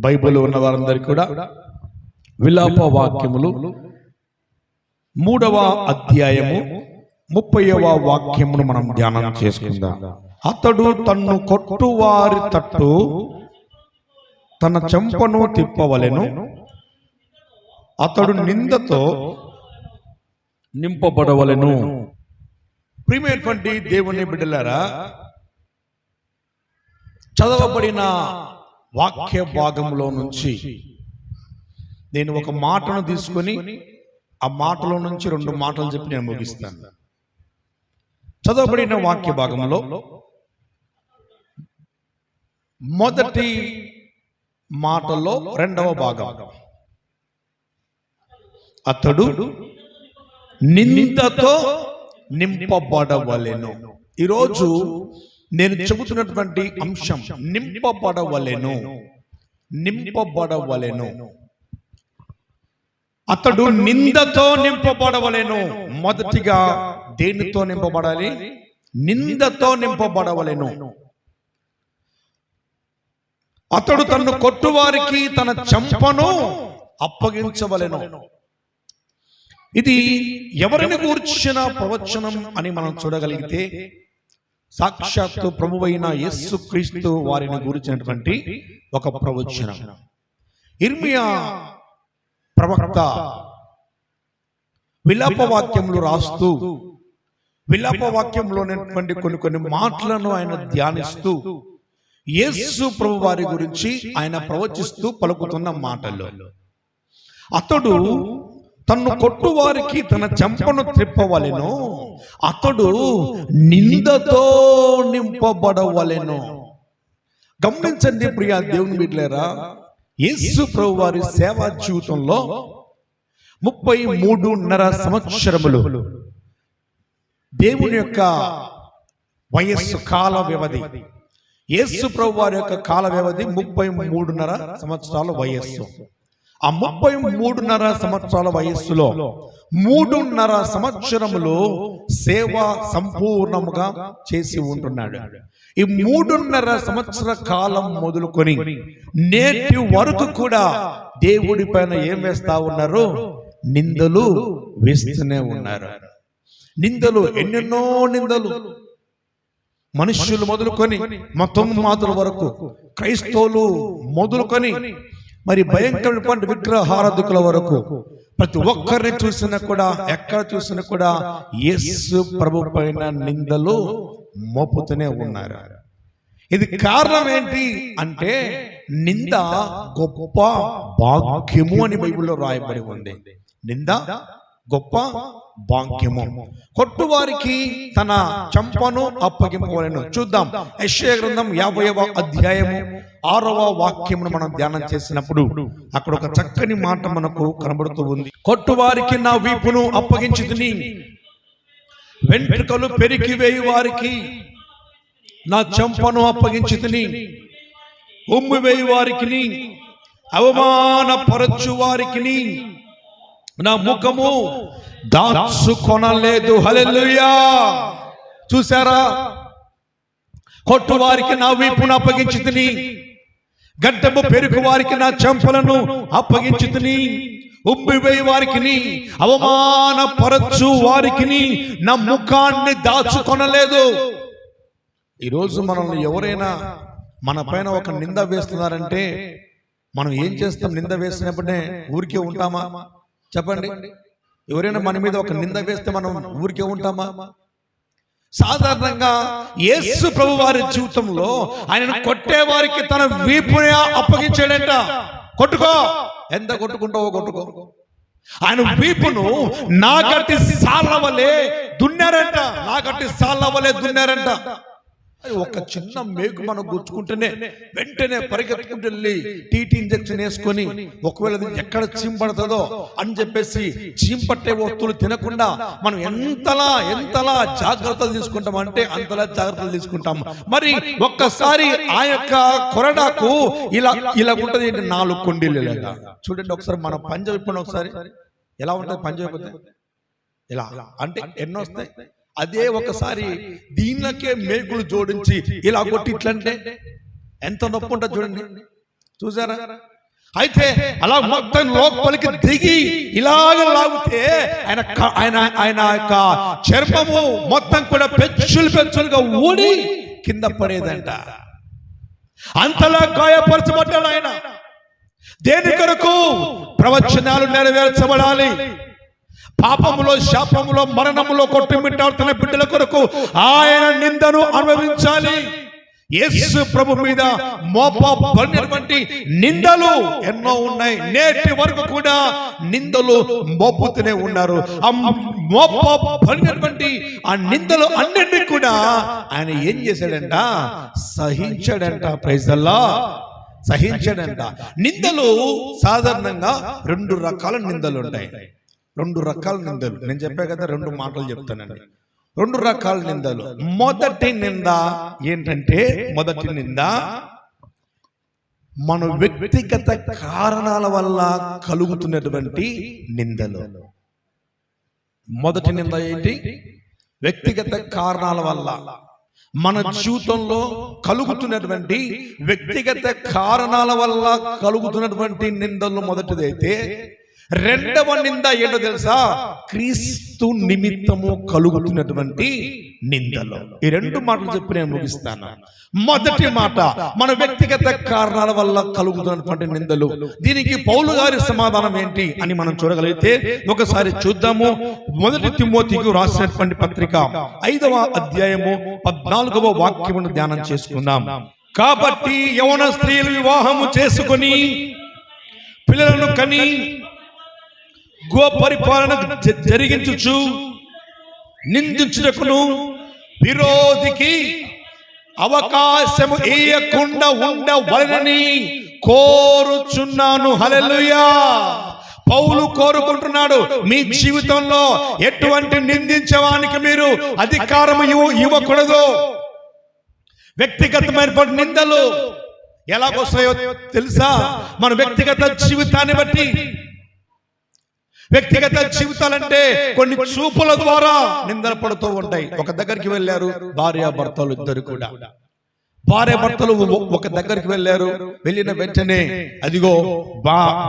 Bible ఉన్న వారందరికీ కూడా విలాప వాక్యములు 3వ అధ్యాయము 30వ వాక్యమును మనం ధ్యానం చేసుకుందాం. అతడు తన్ను కొట్టువారి తట్టు తన చెంపను తిప్పవలెను, అతడు నిందతో నింపబడవలెను. ప్రియమైనటువంటి దేవుని బిడ్డలారా, చదవబడిన వాక్య భాగంలో నుంచి నేను ఒక మాటను తీసుకొని ఆ మాటలో నుంచి 2 మాటలు చెప్పి నేను ముగిస్తాను. చదవబడిన వాక్య భాగంలో మొదటి మాటలో 2వ భాగం, అతడు నిందతో నింపబడవలెను. ఈరోజు నేను చెబుతున్నటువంటి అంశం నింపబడవలెను. నింపబడవలెను. అతడు నిందతో నింపబడవలెను. మొదటిగా దేనితో నింపబడాలి? నిందతో నింపబడవలెను. అతడు తన్ను కొట్టువారికి తన చెంపను అప్పగించవలెను. ఇది ఎవరిని గూర్చిన ప్రవచనం అని మనం చూడగలిగితే సాక్షాత్తు ప్రభువైన యేసుక్రీస్తు వారిని గురించినటువంటి ఒక ప్రవచనం. ఇర్మియా ప్రవక్త విలాప వాక్యములు రాస్తూ విలాప వాక్యంలోనేటువంటి కొన్ని మాటలను ఆయన ధ్యానిస్తూ యేసు ప్రభు వారి గురించి ఆయన ప్రవచిస్తూ పలుకుతున్న మాటలు, అతడు తన్ను కొట్టువారికి తన చెంపను త్రిప్పవలెను, అతడు నిందతో నింపబడవలెను. గమనించండి ప్రియ దేవుని బిడ్డలారా, యేసు ప్రభు వారి సేవా జీవితంలో 33.5 సంవత్సరములు దేవుని యొక్క వయస్సు కాల వ్యవధి, యేసు ప్రభు వారి యొక్క కాల వ్యవధి 33.5 సంవత్సరాల వయస్సు. ఆ 33.5 సంవత్సరాల వయస్సులో 3.5 సంవత్సరములు సేవ సంపూర్ణముగా చేసి ఉంటున్నాడు. ఈ 3.5 సంవత్సర కాలం మొదలుకొని నేటి వరకు కూడా దేవుడి పైన ఏం వేస్తా ఉన్నారు? నిందలు వేస్తూనే ఉన్నారు. నిందలు, ఎన్నెన్నో నిందలు. మనుష్యులు మొదలుకొని మతోన్మాదుల వరకు, క్రైస్తవులు మొదలుకొని మరి భయంకరమైన విగ్రహారాధకుల వరకు ప్రతి ఒక్కరిని చూసినా కూడా, ఎక్కడ చూసినా కూడా యేసు ప్రభు పైన నిందలు మోపుతూనే ఉన్నారు. ఇది కారణం ఏంటి అంటే నింద గొప్ప భాగ్యము అని బైబిల్లో రాయబడి ఉంది. నింద గొప్ప భాగ్యము. కొట్టువారికి తన చెంపను అప్పగింపవలెను. చూద్దాం, యెషయా గ్రంథం 50వ అధ్యాయము 6వ వాక్యమును మనం ధ్యానం చేసినప్పుడు అక్కడ ఒక చక్కని మాట మనకు కనబడుతూ ఉంది. కొట్టువారికి నా వీపును అప్పగించితిని, వెంట్రుకలు పెరికి వేయి వారికి నా చెంపను అప్పగించితిని, ఉమ్మి వేయి వారికి, అవమానపరచు వారికి నా ముఖము దాచుకొనలేదు. హల్లెలూయా. చూసారా? కొట్టువారికి నా వీపును అప్పగించితిని, గడ్డము పెరుగు వారికి నా చెంపలను అప్పగించితిని, ఉబ్బివేయి వారికి, అవమానపరచు వారికి నా ముఖాన్ని దాచుకొనలేదు. ఈరోజు మనల్ని ఎవరైనా మన పైన ఒక నింద వేస్తున్నారంటే మనం ఏం చేస్తాం? నింద వేసినప్పుడే ఊరికే ఉంటామా? చెప్పండి. ఎవరైనా మన మీద ఒక నింద వేస్తే మనం ఊరికే ఉంటామా? సాధారణంగా యేసు ప్రభు వారి జీవితంలో ఆయన కొట్టే వారికి తన వీపునే అప్పగించాడంట. కొట్టుకో, ఎంత కొట్టుకుంటావో కొట్టుకో. ఆయన వీపును నాగట్టి సాళ్ళ వలె దున్నారంట. నాగట్టి సాళ్ళ వలె దున్నారంట. ఒక చిన్న మేకు మనం గుచ్చుకుంటేనే వెంటనే పరిగెత్తుకుంటూ వెళ్ళి టీటీ ఇంజెక్షన్ వేసుకొని ఒకవేళ ఎక్కడ చీంపడుతుందో అని చెప్పేసి చీంపట్టే వస్తువులు తినకుండా మనం ఎంతలా జాగ్రత్తలు తీసుకుంటాం అంటే అంతలా జాగ్రత్తలు తీసుకుంటాం. మరి ఒక్కసారి ఆ యొక్క కొరడాకు ఇలా ఉంటది, 4 కొండీలు చూడండి. ఒకసారి మనం పంజ విప్పండి, ఒకసారి ఎలా ఉంటుంది పంజ విప్పితే ఇలా అంటే ఎన్నో వస్తాయి. అదే ఒకసారి దీనికే మేకులు జోడించి ఇలా కొట్టి ఇట్లంటే ఎంత నొప్పి ఉంటుంది చూడండి, చూసారా? అయితే అలా మొత్తం లోపలికి దిగి ఇలాగ లాగితే ఆయన యొక్క చర్మము మొత్తం కూడా పెచ్చులుగా ఊడి కింద పడేదంట. అంతలా గాయపరచబడ్డాడు ఆయన. దేని కొరకు? ప్రవచనాలు నెరవేర్చబడాలి. పాపములో, శాపములో, మరణములో కొట్టుమిట్టాడుతున్న బిడ్డల కొరకు ఆయన నిందను అనుభవించాలి. యేసు ప్రభు మీద మోపబడినటువంటి నిందలు ఎన్నో ఉన్నాయి. నేటి వరకు కూడా నిందలు మోపుతూనే ఉన్నారు. ఆ మోపబడినటువంటి ఆ నిందలు అన్నింటినీ కూడా ఆయన ఏం చేశాడంట? సహించాడంట. Praise the Lord. సహించాడంట. నిందలు సాధారణంగా 2 రకాల నిందలు ఉంటాయి. 2 రకాల నిందలు నేను చెప్పా కదా, 2 మాటలు చెప్తానండి. 2 రకాల నిందలు. మొదటి నింద ఏంటంటే, మొదటి నింద మన వ్యక్తిగత కారణాల వల్ల కలుగుతున్నటువంటి నిందలు. మొదటి నింద ఏంటి? వ్యక్తిగత కారణాల వల్ల మన జీవితంలో కలుగుతున్నటువంటి వ్యక్తిగత కారణాల వల్ల కలుగుతున్నటువంటి నిందలు మొదటిదైతే, రెండవ నింద ఏంటో తెలుసా? క్రీస్తు నిమిత్తము కలుగుతున్నటువంటి నిందలు. ఈ 2 మాటలు చెప్పి నేను ముగిస్తాను. మొదటి మాట మన వ్యక్తిగత కారణాల వల్ల కలుగుతున్నటువంటి నిందలు. దీనికి పౌలు గారి సమాధానం ఏంటి అని మనం చూడగలిగితే ఒకసారి చూద్దాము. 1 తిమోతికి రాసినటువంటి పత్రిక 5వ అధ్యాయము 14వ వాక్యమును ధ్యానం చేసుకుందాం. కాబట్టి యవన స్త్రీలు వివాహము చేసుకొని పిల్లలను కని గోపరిపాలన జరిగించుచు నిందించుటకును విరోధికి అవకాశము ఇయ్యకుండా ఉండవలెనని కోరుచున్నాను. హల్లెలూయా. పౌలు కోరుకుంటున్నాడు, మీ జీవితంలో ఎటువంటి నిందించడానికి మీరు అధికారం ఇవ్వకూడదు. వ్యక్తిగతమైనటువంటి నిందలు ఎలాగొస్తాయో తెలుసా? మన వ్యక్తిగత జీవితాన్ని బట్టి. వ్యక్తిగత జీవితాలంటే కొన్ని చూపుల ద్వారా నిందలు పడుతూ ఉంటాయి. ఒక దగ్గరికి వెళ్ళారు భార్యాభర్తలు ఇద్దరు కూడా. భార్యాభర్తలు ఒక దగ్గరికి వెళ్ళారు. వెళ్ళిన వెంటనే అదిగో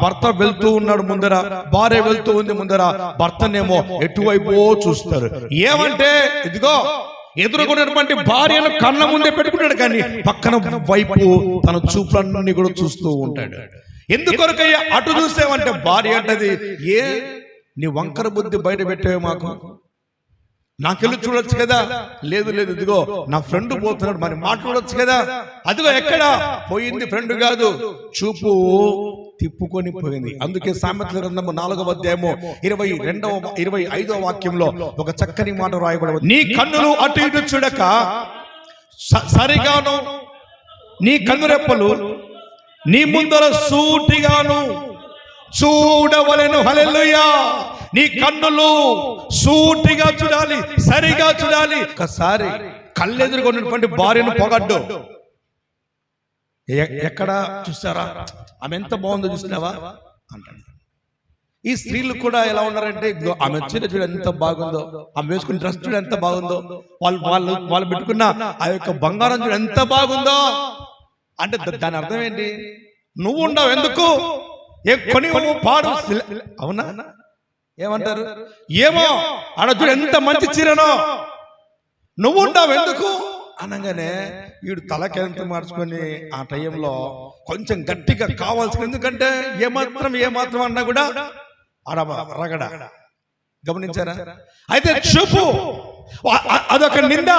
భర్త వెళ్తూ ఉన్నాడు ముందర, భార్య వెళ్తూ ఉంది ముందర. భర్తనేమో ఎటువైపో చూస్తారు. ఏమంటే ఇదిగో ఎదుర్కొన్నటువంటి భార్యను కళ్ళ ముందే పెట్టుకుంటాడు, కానీ పక్కన వైపు తన చూపులన్నీ కూడా చూస్తూ ఉంటాడు. ఎందుకొరకయ్యా అటు చూసేవంటే భార్య అంటది, ఏ నీ వంకర బుద్ధి బయట పెట్టావే, మాకు నాకెళ్ళి చూడొచ్చు కదా. లేదు ఇదిగో నా ఫ్రెండ్ పోతున్నాడు, మరి మాట్లాడొచ్చు కదా. అదిగో ఎక్కడ పోయింది? ఫ్రెండ్ కాదు, చూపు తిప్పుకొని పోయింది. అందుకే సామెతల గ్రంథము 4వ అధ్యాయము 25వ వాక్యంలో ఒక చక్కని మాట రాయబడి, నీ కన్నులు అటు ఇటు చూడక సరిగాను నీ కన్నురెప్పలు నీ ముందర సూటిగాను చూడవలెను. హల్లెలూయా. నీ కన్నులు సూటిగా చూడాలి, సరిగా చూడాలి. ఒకసారి కళ్ళెదురుకున్నటువంటి భార్యను పొగడ్డు. ఎక్కడ చూస్తారా? ఆమె ఎంత బాగుందో చూసినావా అంటాడు. ఈ స్త్రీలు కూడా ఎలా ఉన్నారంటే, ఆమె వచ్చిన చూడు ఎంత బాగుందో, ఆమె వేసుకున్న డ్రెస్ చూడు ఎంత బాగుందో, వాళ్ళు పెట్టుకున్న ఆ యొక్క బంగారం చూడు ఎంత బాగుందో అంటే దాని అర్థం ఏంటి? నువ్వు ఉండవు ఎందుకు? కొని పాడు. అవునా? ఏమంటారు? ఏమో ఆడచూడు ఎంత మంచి చీరనో, నువ్వు ఉండవు ఎందుకు అనగానే వీడు తలకెంత మార్చుకొని ఆ టైంలో కొంచెం గట్టిగా కావాల్సిన, ఎందుకంటే ఏమాత్రం అన్నా కూడా రగడ. గమనించారా? అయితే చూపు అదొక నింద.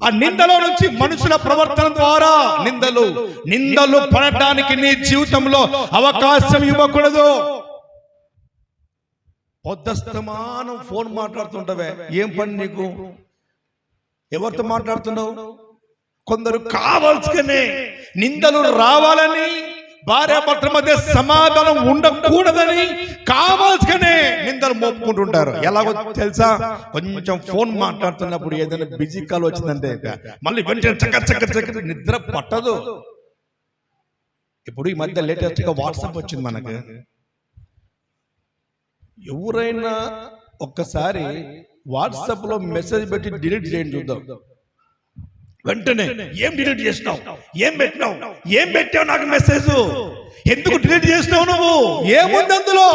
ఆ నిందలో నుంచి మనుషుల ప్రవర్తన ద్వారా నిందలు పడటానికి నీ జీవితంలో అవకాశం ఇవ్వకూడదు. పొద్దస్తమానం ఫోన్ మాట్లాడుతుంటావే, ఏం పని నీకు? ఎవరితో మాట్లాడుతున్నావు? కొందరు కావాల్సుకనే నిందలు రావాలని, భార్యాభర్తల మధ్య సమాధానం ఉండకూడదని కావాల్సుకనే నిందలు మోపుకుంటుంటారు. ఎలాగో తెలుసా, కొంచెం ఫోన్ మాట్లాడుతున్నప్పుడు ఏదైనా బిజీ కాల్ వచ్చిందంటే మళ్ళీ వెంటనే చక్క నిద్ర పట్టదు. ఇప్పుడు ఈ మధ్య లేటెస్ట్గా వాట్సాప్ వచ్చింది మనకు. ఎవరైనా ఒక్కసారి వాట్సాప్లో మెసేజ్ పెట్టి డిలీట్ చేయండి చూద్దాం. వెంటనే ఏం డిలీట్ చేసినావు, ఏం పెట్టావు నాకు మెసేజ్, ఎందుకు డిలీట్ చేసినావు నువ్వు, ఏముంది అందులో,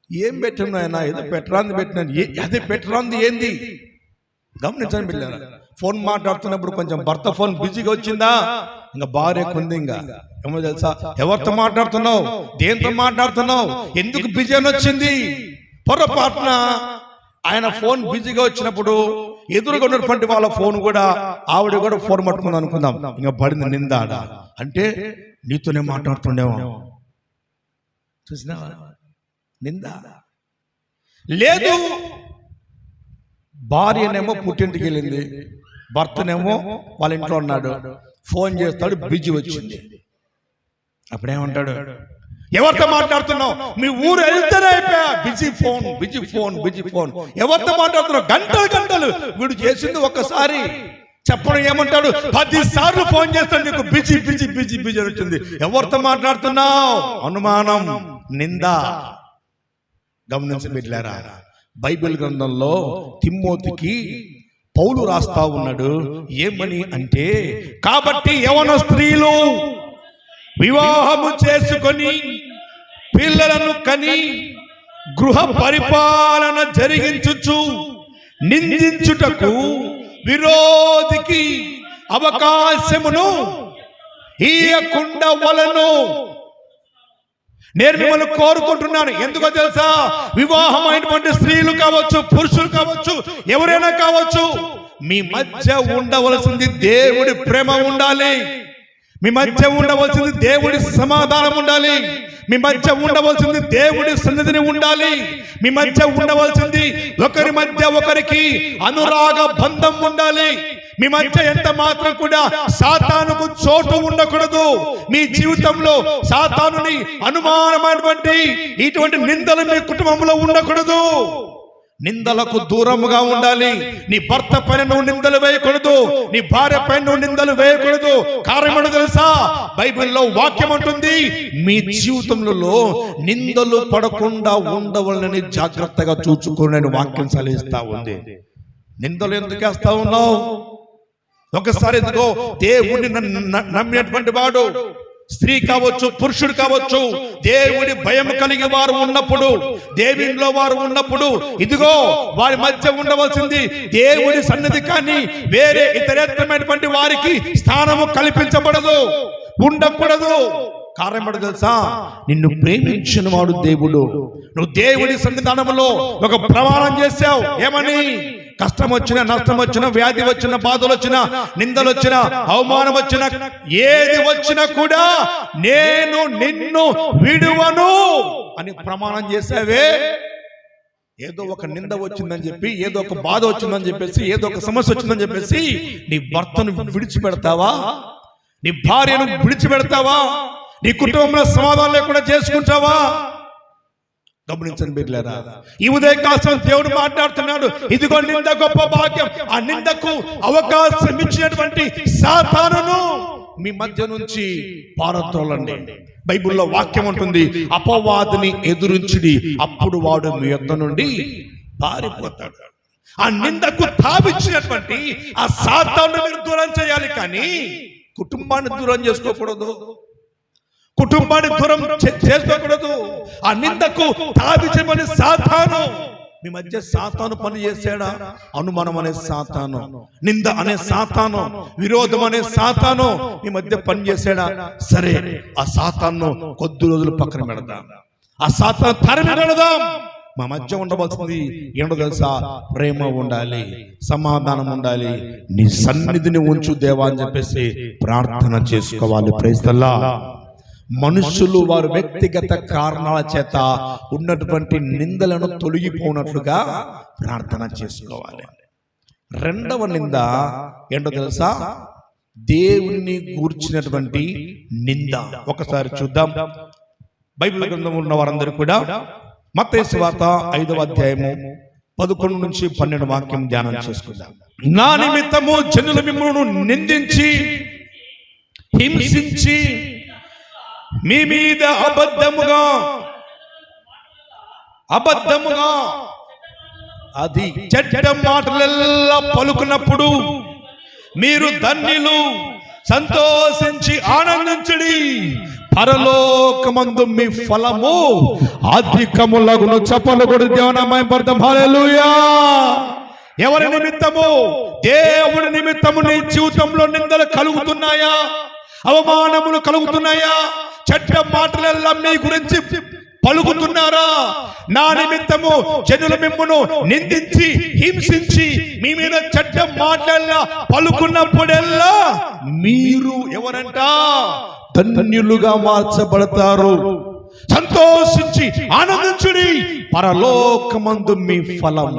ఏం పెట్టాను ఆయన, ఏదో పెట్టరాంది పెట్టినాను, అదే పెట్టరాంది ఏంది గమనించండి పిల్లరా. ఫోన్ మాట్లాడుతున్నప్పుడు కొంచెం భర్త ఫోన్ బిజీగా వచ్చిందా, ఇంకా భార్యకు ఉంది. ఇంకా ఏమో తెలుసా, ఎవరితో మాట్లాడుతున్నావు, దేంతో మాట్లాడుతున్నావు, ఎందుకు బిజీ అని వచ్చింది. పొరపాటున ఆయన ఫోన్ బిజీగా వచ్చినప్పుడు ఎదురుగా ఉన్నటువంటి వాళ్ళ ఫోన్ కూడా ఆవిడ కూడా ఫోన్ పట్టుకుంది అనుకుందాం, ఇంకా పడింది నిందాడ. అంటే నీతోనే మాట్లాడుతుండేమో, చూసినావా నింద. లేదు, భార్యనేమో పుట్టింటికి వెళ్ళింది, భర్తనేమో వాళ్ళ ఇంట్లో ఉన్నాడు, ఫోన్ చేస్తాడు, బిజీ వచ్చింది. అప్పుడేమంటాడు, ఎవరితో మాట్లాడుతున్నావు, మీ ఊరు వెళ్తేనే అయిపోయా, బిజీ ఫోన్. ఎవరితో మాట్లాడుతున్నావు, గంటలు వీడు చేసింది ఒక్కసారి చెప్పడం ఏమంటాడు, 10 సార్లు ఫోన్ చేస్తాడు, నీకు బిజీ అని వచ్చింది. ఎవరితో మాట్లాడుతున్నావు, అనుమానం, నింద. గమనించి బిడ్డలారా, బైబిల్ గ్రంథంలో తిమ్మోతికి పౌలు రాస్తా ఉన్నాడు. ఏమని అంటే, కాబట్టి యవన స్త్రీలు వివాహము చేసుకొని పిల్లలను కని గృహ పరిపాలన జరిగించుచు నిందించుటకు విరోధికి అవకాశమును ఇయ్యకుండా వలెను. నేను మిమ్మల్ని కోరుకుంటున్నాను, ఎందుకో తెలుసా, వివాహమైనటువంటి స్త్రీలు కావచ్చు, పురుషులు కావచ్చు, ఎవరైనా కావచ్చు, మీ మధ్య ఉండవలసింది దేవుడి ప్రేమ ఉండాలి, మీ మధ్య ఉండవలసింది దేవుడి సమాధానం ఉండాలి, మీ మధ్య ఉండవలసింది దేవుడి సన్నిధిని ఉండాలి, మీ మధ్య ఉండవలసింది ఒకరి మధ్య ఒకరికి అనురాగ బంధం ఉండాలి. మీ మధ్య ఎంత మాత్రం కూడా సాతానుకు చోటు ఉండకూడదు. మీ జీవితంలో సాతానుని అనుమానమైనటువంటి ఇటువంటి నిందలు మీ కుటుంబంలో ఉండకూడదు. నిందలకు దూరముగా ఉండాలి. నీ భర్త పైన నువ్వు నిందలు వేయకూడదు, నీ భార్య పైన నువ్వు నిందలు వేయకూడదు. కారణం తెలుసా, బైబిల్లో వాక్యం అంటుంది, మీ జీవితంలో నిందలు పడకుండా ఉండవాలని జాగ్రత్తగా చూచుకోనని వాక్యం సలహిస్తా ఉంది. నిందలు ఎందుకు వేస్తా ఉన్నావు? ఒకసారి ఎందుకో దేవుడిని నమ్మినటువంటి వాడు, స్త్రీ కావచ్చు, పురుషుడు కావచ్చు, దేవుడి భయం కలిగి వారు ఉన్నప్పుడు, దేవునిలో వారు ఉన్నప్పుడు, ఇదిగో వారి మధ్య ఉండవలసింది దేవుడి సన్నిధి, కానీ వేరే ఇతరేతరమైనటువంటి వారికి స్థానము కల్పించబడదు, ఉండకూడదు. కారణం తెలుసా, నిన్ను ప్రేమించిన వాడు దేవుడు. నువ్వు దేవుడి సన్నిధానంలో ఒక ప్రమాణం చేశావు, ఏమని? కష్టం వచ్చినా, నష్టం వచ్చినా, వ్యాధి వచ్చినా, బాధలు వచ్చినా, నిందలు వచ్చినా, అవమానం వచ్చినా, ఏది వచ్చినా కూడా నేను నిన్ను విడువను అని ప్రమాణం చేసావే. ఏదో ఒక నింద వచ్చిందని చెప్పి, ఏదో ఒక బాధ వచ్చిందని చెప్పేసి, ఏదో ఒక సమస్య వచ్చిందని చెప్పేసి నీ భర్తను విడిచిపెడతావా? నీ భార్యను విడిచిపెడతావా? నీ కుటుంబంలో సమాధానం లేకుండా చేసుకుంటావా? గమనించండి బిడ్డలారా, ఈ ఉదయకాలం దేవుడు మాట్లాడుతున్నాడు, ఇదిగో నింద గొప్ప భాగ్యం. ఆ నిందకు అవకాశం ఇచ్చినటువంటి సాతానును మీ మధ్య నుంచి పారద్రోలండి. బైబిల్లో వాక్యం ఉంటుంది, అపవాదిని ఎదురించుడి, అప్పుడు వాడు మీ యొద్ద నుండి పారిపోతాడు. ఆ నిందకు తావిచ్చినటువంటి ఆ సాతానును మీరు దూరం చేయాలి, కానీ కుటుంబాన్ని దూరం చేసుకోకూడదు, కుటుంబాన్ని దూరం చేసుకోకూడదు. ఆ నిందకు తావించమని సాతాను మీ మధ్య సాతాను పని చేశాడా? అనుమానం అనే సాతాను, నింద అనే సాతాను, విరోధం అనే సాతాను మీ మధ్య పని చేశాడా? సరే, ఆ సాతాను కొద్ది రోజులు పక్కన పెడదాం, ఆ సాతాను తరిమి పెడదాం. మా మధ్య ఉండవలసింది ఏంటో తెలుసా? ప్రేమ ఉండాలి, సమాధానం ఉండాలి, నీ సన్నిధిని ఉంచు దేవా అని చెప్పేసి ప్రార్థన చేసుకోవాలి. Praise the lord. మనుషులు వారు వ్యక్తిగత కారణాల చేత ఉన్నటువంటి నిందలను తొలగిపోనట్లుగా ప్రార్థన చేసుకోవాలి. రెండవ నింద ఏంటో తెలుసా? దేవుణ్ణి గూర్చినటువంటి నింద. ఒకసారి చూద్దాం. బైబిల్ గ్రంథం ఉన్న వారందరూ కూడా మత్తయి సువార్త 5వ అధ్యాయము 11 నుంచి 12 వాక్యం ధ్యానం చేసుకుందాం. నా నిమిత్తము జనులు మిమ్మును నిందించి హింసించి మీ మీద అబద్ధముగా అది చెడ్డ మాటలెల్లా పలుకున్నప్పుడు మీరు ధన్యులు, సంతోషించి ఆనందించుడి, పరలోకమందు మీ ఫలము అధికములగును. చప్పలు కొడి దేవునామయం. హల్లెలూయా. ఎవరి నిమిత్తము? దేవుడి నిమిత్తము నీ జీవితంలో నిందలు కలుగుతున్నాయా? అవమానములు కలుగుతున్నాయా? చెడ్డ మాటలెల్లా మీ గురించి పలుకుతున్నారా? నా నిమిత్తము జనులు మిమ్మును నిందించి హింసించి మీ మీద చెడ్డ మాటలెల్లా పలుకున్నప్పుడెల్లా మీరు ఎవరంట? ధన్యులుగా మార్చబడతారు. సంతోషించి ఆనందించుడి, పరలోకమందు మీ ఫలం.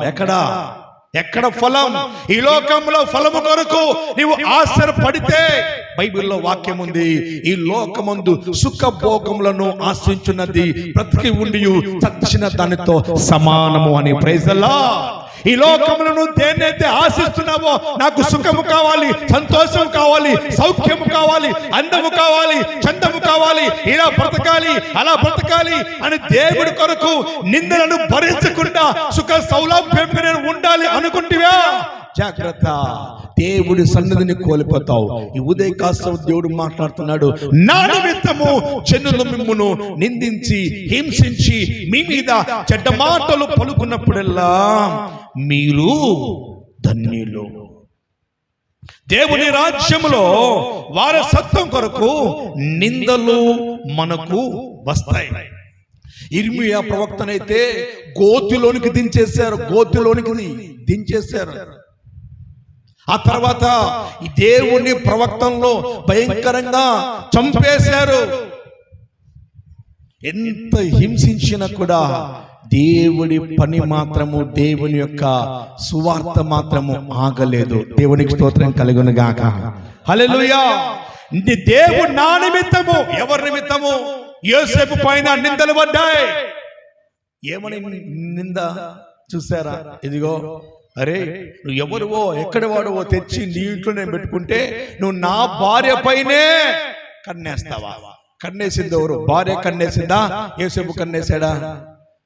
ఎక్కడ ఫలం? ఈ లోకంలో ఫలము కొరకు నీవు ఆశపడితే బైబిల్లో వాక్యం ఉంది, ఈ లోకమందు సుఖభోగములను ఆశించున్నది బ్రతికి ఉండి చచ్చిన దానితో సమానము అని. Praise the lord. ఈ లోకములను దేన్నైతే ఆశిస్తున్నావో, నాకు సుఖము కావాలి, సంతోషం కావాలి, సౌఖ్యము కావాలి, అందము కావాలి, చందము కావాలి, ఇలా బ్రతకాలి, అలా బ్రతకాలి అని దేవుడి కొరకు నిందలను భరించకుండా సుఖ సౌలభ్యంగా నేను ఉండాలి అనుకుంటివా? జాగ్రత్త, దేవుడి సన్నిధిని కోల్పోతావు. ఈ ఉదయకాలం దేవుడు మాట్లాడుతున్నాడు, నా నిమిత్తము జనులు మిమ్మును నిందించి హింసించి మీ మీద చెడ్డ మాటలు పలుకున్నప్పుడెల్లా మీరు ధన్యులు. దేవుని రాజ్యములో వారసత్వం కొరకు నిందలు మనకు వస్తాయి. ఇర్మియా ప్రవక్తనైతే గోతిలోనికి దించేశారు. ఆ తర్వాత ఈ దేవుని ప్రవక్తల్లో భయంకరంగా చంపేశారు. ఎంత హింసించినా కూడా దేవుడి పని మాత్రము, దేవుని యొక్క సువార్త మాత్రము ఆగలేదు. దేవునికి స్తోత్రం కలుగును గాక. హల్లెలూయా. దేవుడు నా నిమిత్తము, ఎవరి నిమిత్తము? యోసేపు పైన నిందలు పడ్డాయి. ఏమని నింద చూసారా? ఇదిగో, అరే నువ్వు ఎవరువో ఎక్కడ వాడువో తెచ్చి నీ ఇంట్లో నేను పెట్టుకుంటే నువ్వు నా భార్య పైనే కన్నేస్తావా? కన్నేసింది ఎవరు? భార్య కన్నేసిందా? యోసేపు కన్నేసాడా?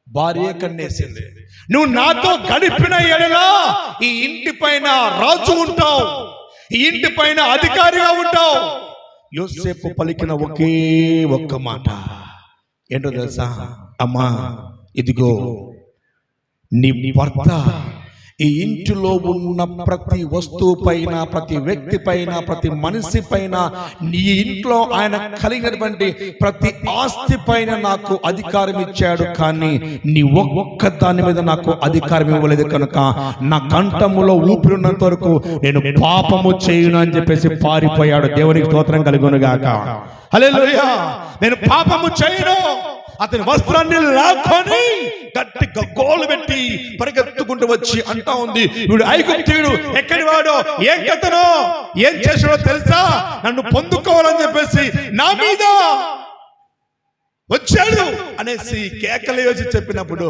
భార్య కన్నేసింది. నువ్వు నాతో గడిపిన ఎడలా ఈ ఇంటి పైన రాజు ఉంటావు, ఈ ఇంటి పైన అధికారిగా ఉంటావు. యోసేపు పలికిన ఒకే ఒక్క మాట ఏంటో తెలుసా? అమ్మా, ఇదిగో నీ భర్త ఈ ఇంటిలో ఉన్న ప్రతి వస్తువు పైన, ప్రతి వ్యక్తి పైన, ప్రతి మనిషి పైన, నీ ఇంట్లో ఆయన కలిగినటువంటి ప్రతి ఆస్తి పైన నాకు అధికారం ఇచ్చాడు, కానీ నీ ఒక్క దాని మీద నాకు అధికారం ఇవ్వలేదు కనుక నా కంఠములో ఊపిరినంత వరకు నేను పాపము చేయను అని చెప్పేసి పారిపోయాడు. దేవునికి స్తోత్రం కలుగును గాక. హల్లెలూయా. నేను పాపము చేయను. అతని వస్త్రాన్ని లాక్కొని గట్టిగా గోలు పెట్టి పరిగెత్తుకుంటూ వచ్చి అంటా ఉంది, వీడు ఐగుప్తీయుడు, ఎక్కడి వాడో, ఏం కథనో, ఏం చేసాడో తెలుసా, నన్ను పొందుకోవాలని చెప్పేసి నా మీద వచ్చాడు అనేసి కేకలు వేసి చెప్పినప్పుడు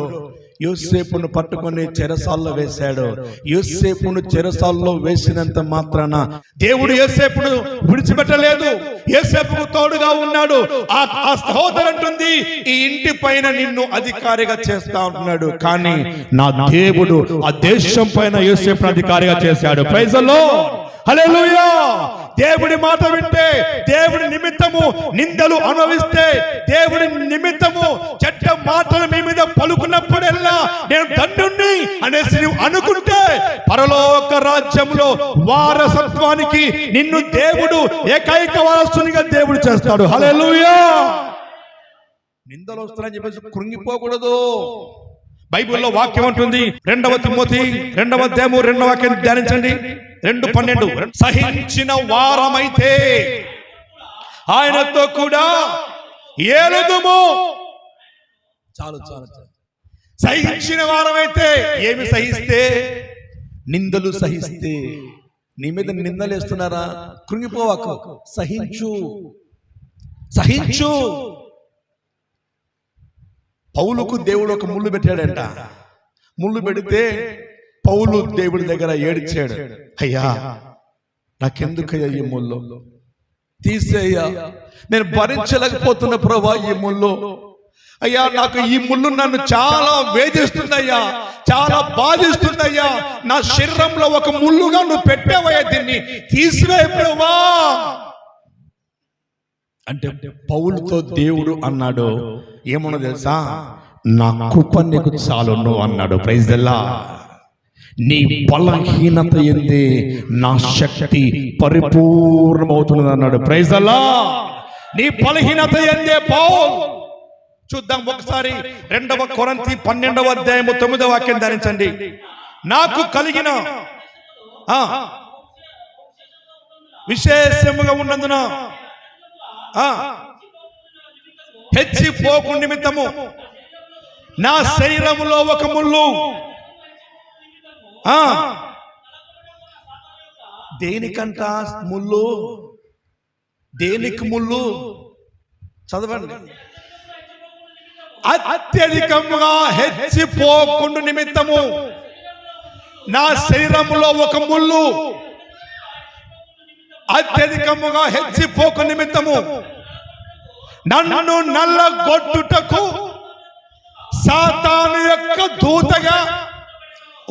యోసేపును పట్టుకొని చెరసాల్లో వేశాడు. యోసేపును చెరసాల్లో వేసినంత మాత్రాన దేవుడు యోసేపును విడిచిపెట్టలేదు. యోసేపుకు తోడుగా ఉన్నాడు. ఆ సహోదరు అంటుంది, ఈ ఇంటి పైన నిన్ను అధికారిగా చేస్తా ఉంటున్నాడు, కానీ నా దేవుడు ఆ దేశం పైన యోసేపును అధికారిగా చేశాడు. Praise the Lord. హల్లెలూయా. దేవుడి మాట వింటే, దేవుడి నిమిత్తము నిందలు అనుభవిస్తే, దేవుడి నిమిత్తము చెడ్డ మాటలు మీ మీద పలుకున్నప్పుడెల్లా నేను ధన్యుణ్ణి అనేసి నువ్వు అనుకుంటే పరలోక రాజ్యంలో వారసత్వానికి నిన్ను దేవుడు ఏకైక వారసునిగా దేవుడు చేస్తాడు. హల్లెలూయా. నిందలు వస్తున్నాయని చెప్పేసి కృంగిపోకూడదు. బైబిల్లో వాక్యం ఉంటుంది, 2వ తిమోతి 2వ అధ్యాయము 2వ వాక్యం ధ్యానించండి. 2:12 సహించిన వారమైతే ఆయనతో కూడా ఏలుదుము. చాలు. సహించిన వారమైతే ఏమి సహిస్తే? నిందలు సహిస్తే, నీ మీద నిందలు వేస్తున్నారా, కృంగిపోవాకు, సహించు సహించు. పౌలుకు దేవుడు ఒక ముళ్ళు పెట్టాడంట. ముళ్ళు పెడితే పౌలు దేవుడి దగ్గర ఏడ్చాడు, అయ్యా నాకెందుకయ్యా ఈ ముళ్ళు, తీసేయ్యా, నేను భరించలేకపోతున్నా ప్రభా ఈ ముళ్ళు. అయ్యా నాకు ఈ ముళ్ళు నన్ను చాలా వేధిస్తుందయ్యా, చాలా బాధిస్తుందయ్యా, నా శరీరంలో ఒక ముళ్ళుగా నువ్వు పెట్టావయ్యా, దీన్ని తీసివేయ ప్రభువా అంటే పౌలుతో దేవుడు అన్నాడు, ఏమన్నా తెలుసా, నా కృప నీకు చాలును అన్నాడు. Praise the lord. నీ బలహీనత ఎందే నా శక్తి పరిపూర్ణమవుతున్నది అన్నాడు. Praise the lord. నీ బలహీనత ఎందే పౌలు. చూద్దాం ఒకసారి 2 కొరింథీ 12వ అధ్యాయము 9వ వాక్యం ధ్యానించండి. నాకు కలిగిన విశేషముగా ఉన్నందున హెచ్చిపోకు నిమిత్తము నా శరీరములో ఒక ముళ్ళు. దేనికంట ముళ్ళు? దేనికి ముళ్ళు? చదవండి. అత్యధికముగా హెచ్చిపోకుండా నిమిత్తము నా శరీరములో ఒక ముళ్ళు. అత్యధికముగా హెచ్చిపోకు నిమిత్తము నన్ను నల్లగొట్టుటకు సాతాను యొక్క దూతగా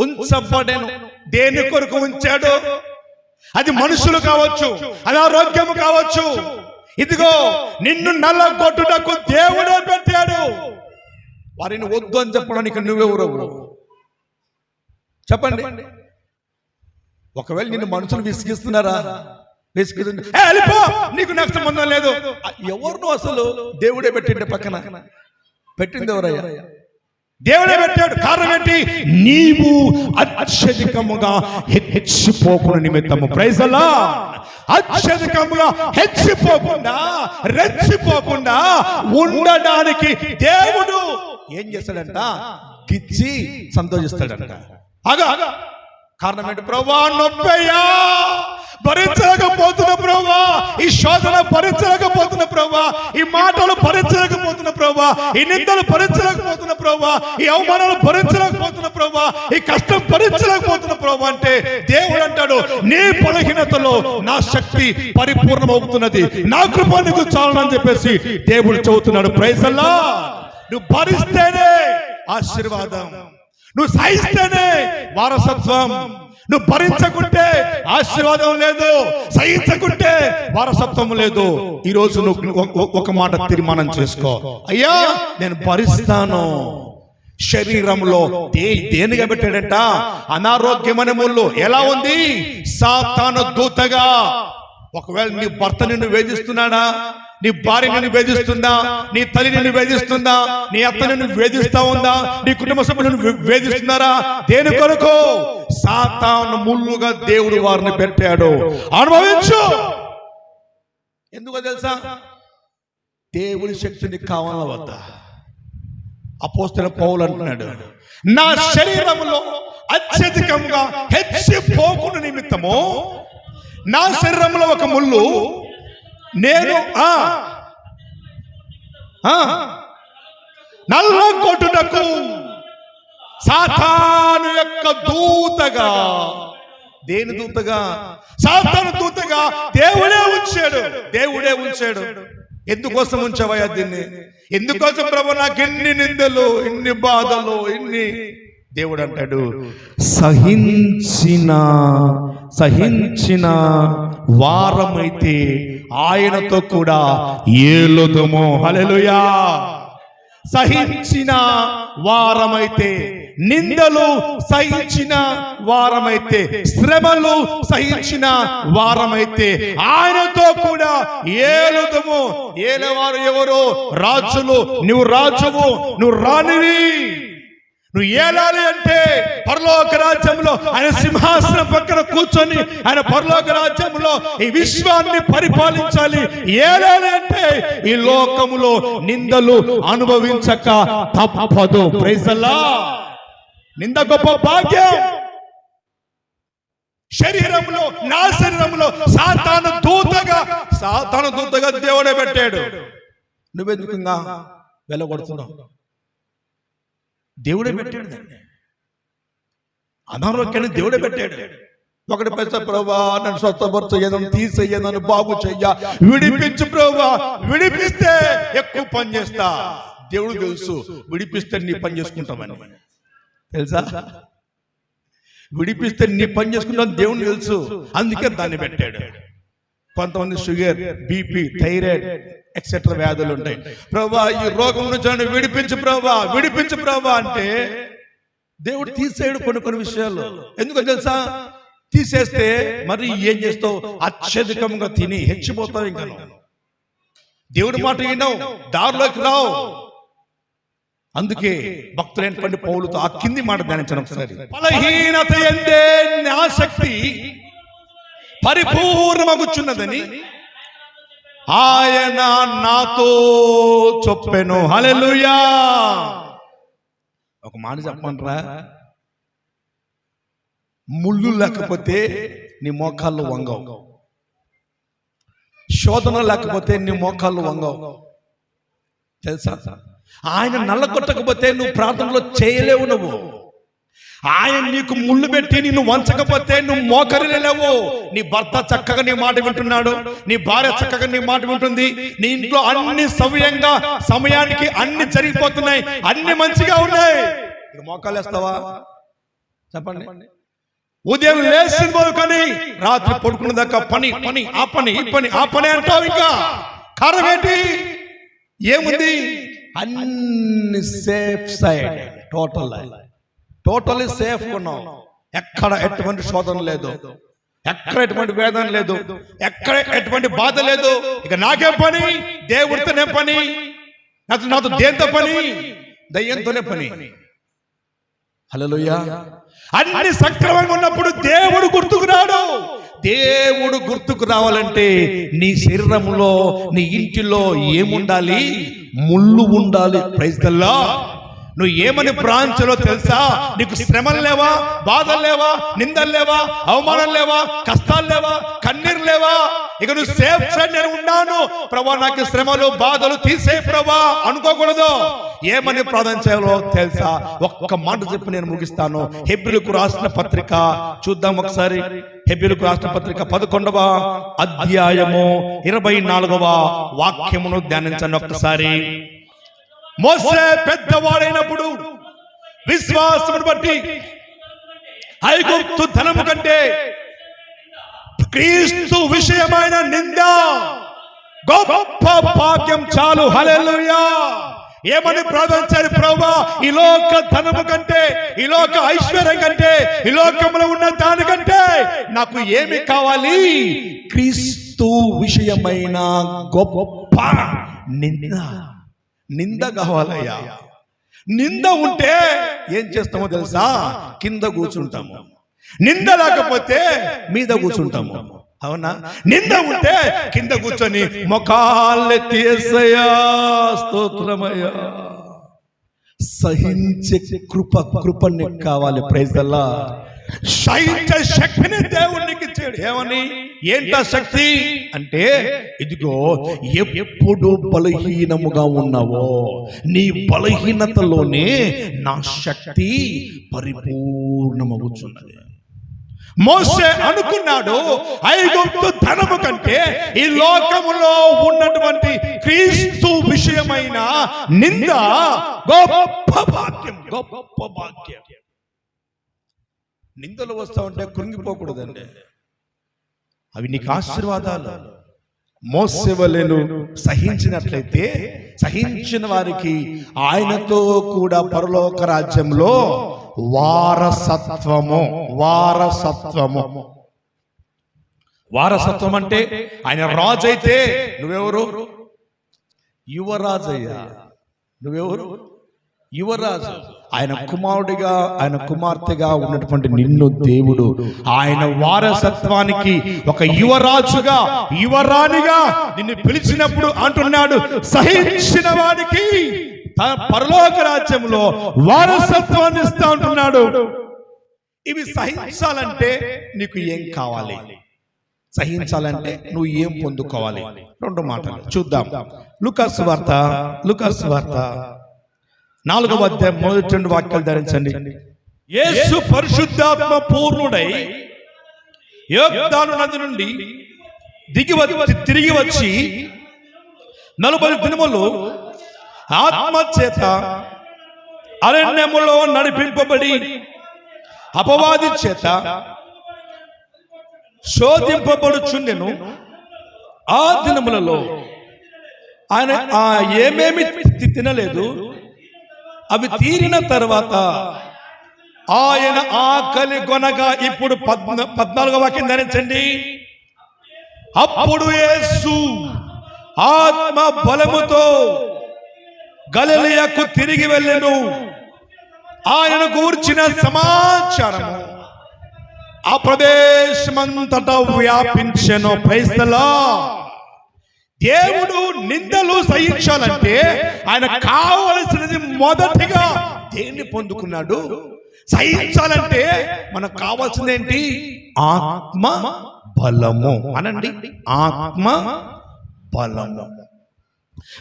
ఉంచబడెను. దేని కొరకు ఉంచాడు? అది మనుషులు కావచ్చు, అనారోగ్యము కావచ్చు. ఇదిగో నిన్ను నల్లగొట్టుటకు దేవుడే పెట్టాడు. వారిని వద్దు అని చెప్పడానికి నువ్వెవరు చెప్పండి. ఒకవేళ నిన్ను మనుషులు విసిగిస్తున్నారా, వెళ్ళిపో నీకు నాకు సంబంధం లేదు, ఎవరినో అసలు దేవుడే పెట్టిండే పక్కన. పెట్టింది ఎవరయ్యా? దేవుడే పెట్టాడు. కారణం ఏంటి? నీవు అత్యధికముగా హెచ్చిపోకుండా నిమిత్తము. Praise the Lord. అత్యధికముగా హెచ్చిపోకుండా, రెచ్చిపోకుండా ఉండడానికి దేవుడు ఏం చేస్తాడంట? గిచ్చి సంతోషిస్తాడంట. కారణం ఏంటి? ప్రభువా నొప్పయ్యా, భరించలేకపోతున్న ప్రభువా, ఈ శోధన భరించలేకపోతున్న ప్రభువా, ఈ మాటలు భరించలేకపోతున్న ప్రభువా, ఈ నిందలు భరించలేకపోతున్న ప్రభువా, ఈ అవమానాలు భరించలేకపోతున్న ప్రభువా, ఈ కష్టం భరించలేకపోతున్న ప్రభువా అంటే దేవుడు అంటాడు, నీ బలహీనతలో నా శక్తి పరిపూర్ణమవుతున్నది, నా కృప నీకు చాలునని చెప్పేసి దేవుడు చెబుతున్నాడు. Praise the lord. నువ్వు భరిస్తేనే ఆశీర్వాదం, నువ్వు సహిస్తేనే వారసత్వం. నువ్వు భరించకుంటే ఆశీర్వాదం లేదు, సహించకుంటే వారసత్వం లేదు. ఈ రోజు నువ్వు ఒక మాట తీర్మానం చేసుకో, అయ్యా నేను భరిస్తాను. శరీరంలో దేనిగా పెట్టాడంట? అనారోగ్యమనే ముళ్ళు. ఎలా ఉంది? సాతాను దూతగా. ఒకవేళ నీ భర్త నిన్ను వేధిస్తున్నాడా, నీ భార్య నిన్ను వేధిస్తుందా, నీ తల్లి నిన్ను వేధిస్తుందా, నీ అత్త నిన్ను వేధిస్తా ఉందా, నీ కుటుంబ సభ్యులను వేధిస్తున్నారా? దేని కొరకు? సాతాను ముళ్ళుగా దేవుడు వారిని పెట్టాడు. అనుభవించు. ఎందుకో తెలుసా? దేవుడి శక్తిని కావాలా వద్దా? అపోస్తలుడైన పౌలు అంటున్నాడు, నా శరీరంలో అత్యధికంగా హెచ్చిపోకుండా నిమిత్తము నా శరీరంలో ఒక ముళ్ళు నేను నల్లగొట్టుటకు సాతాను యొక్క దూతగా. దేని దూతగా? సాతాను దూతగా దేవుడే ఉంచాడు. దేవుడే ఉంచాడు. ఎందుకోసం ఉంచావయ్యా దీన్ని? ఎందుకోసం ప్రభు నాకు ఎన్ని నిందలు, ఎన్ని బాధలు, ఎన్ని? దేవుడు అంటాడు, సహించిన వారమైతే ఆయనతో కూడా ఏలుదుము. హల్లెలూయా. సహించిన వారమైతే, నిందలు సహించిన వారమైతే, శ్రమలు సహించిన వారమైతే ఆయనతో కూడా ఏలుదుము. ఏలేవారు ఎవరు? రాజులు. నువ్వు రాజువు, నువ్వు రాణివి. నువ్వు ఏలాలి అంటే పరలోక రాజ్యంలో ఆయన సింహాసనం పక్కన కూర్చొని ఆయన పరలోక రాజ్యంలో ఈ విశ్వాన్ని పరిపాలించాలి. ఏలాలి అంటే ఈ లోకములో నిందలు అనుభవించక తప్పదు. Praise the lord. నింద గొప్ప భాగ్యం. శరీరంలో, నా శరీరంలో సాతాను దూతగా దేవుడే పెట్టాడు. నువ్వెందుకుగా వెళ్ళగొడుతున్నావు? దేవుడే పెట్టాడు దాన్ని. అనారోగ్యాన్ని దేవుడే పెట్టాడు. ఒకటి పైసా ప్రభా నన్ను స్వస్థపరచు, ఏదైనా తీసేయ, నన్ను బాగు చెయ్య, విడిపించు ప్రభా, విడిపిస్తే ఎక్కువ పని చేస్తా. దేవుడు తెలుసు విడిపిస్తే నీ పని చేసుకుంటామని. తెలుసా? విడిపిస్తే నీ పని చేసుకుంటామని దేవుడు తెలుసు. అందుకే దాన్ని పెట్టాడు. కొంతమంది షుగర్, బీపీ, థైరాయిడ్ ఎక్సెట్రా వ్యాధులు ఉంటాయి. ప్రభా ఈ రోగం నుంచి విడిపించు ప్రభా, విడిపించు ప్రభా అంటే దేవుడు తీసేయడు కొన్ని విషయాలు. ఎందుకో తెలుసా? తీసేస్తే మరి ఏం చేస్తావు? అత్యధికంగా తిని హెచ్చిపోతావు. ఇంకా దేవుడి మాట వినవు, దారిలోకి రావు. అందుకే భక్తులైనటువంటి పౌలుతో ఆ కింది మాట ధ్యానించడం ఒకసారి. బలహీనత ఎందే నా శక్తి పరిపూర్ణమగుచున్నదని ఆయన నాతో చెప్పెను. హల్లెలూయా. ఒక మాట చెప్పమంటారా? ముళ్ళు లేకపోతే నీ మోకాళ్ళు వంగవు. శోధన లేకపోతే నీ మోకాళ్ళు వంగవు. తెలుసా? ఆయన నల్లగొట్టకపోతే నువ్వు ప్రార్థనలో చేయలేవు. నువ్వు ఆయన నీకు ముళ్ళు పెట్టి నిన్ను వంచకపోతే నువ్వు మోకరిలేవు. నీ భర్త చక్కగా నీ మాట వింటున్నాడు, నీ భార్య చక్కగా నీ మాట వింటుంది, నీ ఇంట్లో అన్ని సవ్యంగా సమయానికి అన్ని జరిగిపోతున్నాయి, అన్ని మంచిగా ఉన్నాయి. మోకాలు వేస్తావా? చెప్పండి. ఉదయం లేచిన మొదలుకొని రాత్రి పడుకున్న దాకా పని పని ఆ పని ఈ పని ఆ పని అంటావు. ఇంకా కారణం ఏంటి? ఏముంది? అన్ని సేఫ్ సైడ్, టోటల్లీ సేఫ్ ఉన్నాం. ఎక్కడ ఎటువంటి శోధన లేదు, ఎక్కడ ఎటువంటి వేదన లేదు, ఎక్కడ ఎటువంటి బాధ లేదు. ఇక నాకేం పని? దేవుడితోనే పని. నాతో దేంతో పని? దయ్యంతోనే పని. హల్లెలూయా. అన్ని సక్రమంగా ఉన్నప్పుడు దేవుడు గుర్తుకు రాడు. దేవుడు గుర్తుకు రావాలంటే నీ శరీరంలో, నీ ఇంటిలో ఏముండాలి? ముళ్ళు ఉండాలి. Praise the lord. నువ్వు ఏమని ప్రాంతంలో తెలుసా? నీకు శ్రమలు లేవా, బాధలు లేవా, నిందలు లేవా, అవమానం లేవా, కష్టాలు లేవా, కన్నీరు లేవా? ఇక నువ్వు సేఫ్ సైడ్ నేను ఉన్నాను ప్రభా, నాకు శ్రమలు బాధలు తీసే ప్రభా అనుకోకూడదు. ఏమని ప్రార్థన చేయాలో తెలుసా? ఒక్క మాట చెప్పి నేను ముగిస్తాను. హెబ్రీయులకు రాసిన పత్రిక చూద్దాం ఒకసారి. హెబ్రీయులకు రాసిన పత్రిక 11వ అధ్యాయము 24వ వాక్యమును ధ్యానించండి ఒక్కసారి. మోసే పెద్దవాడైనప్పుడు విశ్వాసమును బట్టి ఐగుప్తు ధనము కంటే క్రీస్తు విషయమైన నింద గొప్ప భాగ్యం చాలు. హల్లెలూయా. ఏమని ప్రార్థించారు? ప్రభువా, ఈ లోక ధనము కంటే, ఈ లోక ఐశ్వర్యం కంటే, ఈ లోకంలో ఉన్న దానికంటే నాకు ఏమి కావాలి? క్రీస్తు విషయమైన గొప్ప నింద కావాలయ్యా. నింద ఉంటే ఏం చేస్తామో తెలుసా? కింద కూర్చుంటాము. నింద లేకపోతే మీద కూర్చుంటాము. అవునా? నింద ఉంటే కింద కూర్చొని మొకాలెత్తి యేసయ్యా స్తోత్రమయ్యా. సహించే కృప నీకు కావాలి. Praise the lord. సహించే శక్తిని దేవునికి ఇచ్చాడు. ఏమని? ఏంటా శక్తి అంటే, ఇదిగో ఎప్పుడు బలహీనముగా ఉన్నావో నీ బలహీనతలోనే నా శక్తి పరిపూర్ణమగుచున్నది. మోసే అనుకున్నాడు, ఐగుప్తు ధనము కంటే ఈ లోకములో ఉన్నటువంటి క్రీస్తు విషయమైన నింద గొప్ప భాగ్యం, గొప్ప భాగ్యం. నిందలు వస్తా ఉంటే కృంగిపోకూడదండి. అవి నీకు ఆశీర్వాదాలు. మోసెవలెను సహించినట్లయితే సహించిన వారికి ఆయనతో కూడా పరలోక రాజ్యంలో వారసత్వము. వారసత్వం అంటే ఆయన రాజు అయితే నువ్వెవరు? యువరాజయ్యా. నువ్వెవరు? యువరాజు. ఆయన కుమారుడిగా, ఆయన కుమార్తెగా ఉన్నటువంటి నిన్ను దేవుడు ఆయన వారసత్వానికి ఒక యువరాజుగా, యువరాణిగా నిన్ను పిలిచినప్పుడు అంటున్నాడు, సహించిన వాడికి పరలోక రాజ్యంలో వారసత్వాన్ని ఇస్తా అంటున్నాడు. ఇవి సహించాలంటే నీకు ఏం కావాలి? సహించాలంటే నువ్వు ఏం పొందుకోవాలి? 2 మాటలు చూద్దాం. లూకాసు వార్త 4వ అధ్యాయం 1-2 వాక్యాలు ధరించండి. యేసు పరిశుద్ధాత్మ పూర్ణుడై యోర్దాను నది నుండి తిరిగి వచ్చి 40 దినములు ఆత్మ చేత అరణ్యములో నడిపింపబడి అపవాది చేత శోధింపబడుచుండెను. ఆ దినములలో ఆయన ఏమేమి తినలేదు. అవి తీరిన తర్వాత ఆయన ఆకలి కొనగా, ఇప్పుడు 14వ వాక్యం ధరించండి. అప్పుడు యేసు ఆత్మ బలముతో గలిలయకు తిరిగి వెళ్ళెను. ఆయన గూర్చిన సమాచారము ఆ ప్రదేశమంతటా వ్యాపించెను. Praise the Lord. దేవుడు నిందలు సహించాలంటే ఆయన కావలసినది మొదటిగా దేన్ని పొందుకున్నాడు? సహించాలంటే మనకు కావాల్సింది ఏంటి? ఆత్మ బలము. అనండి, ఆత్మ బలము.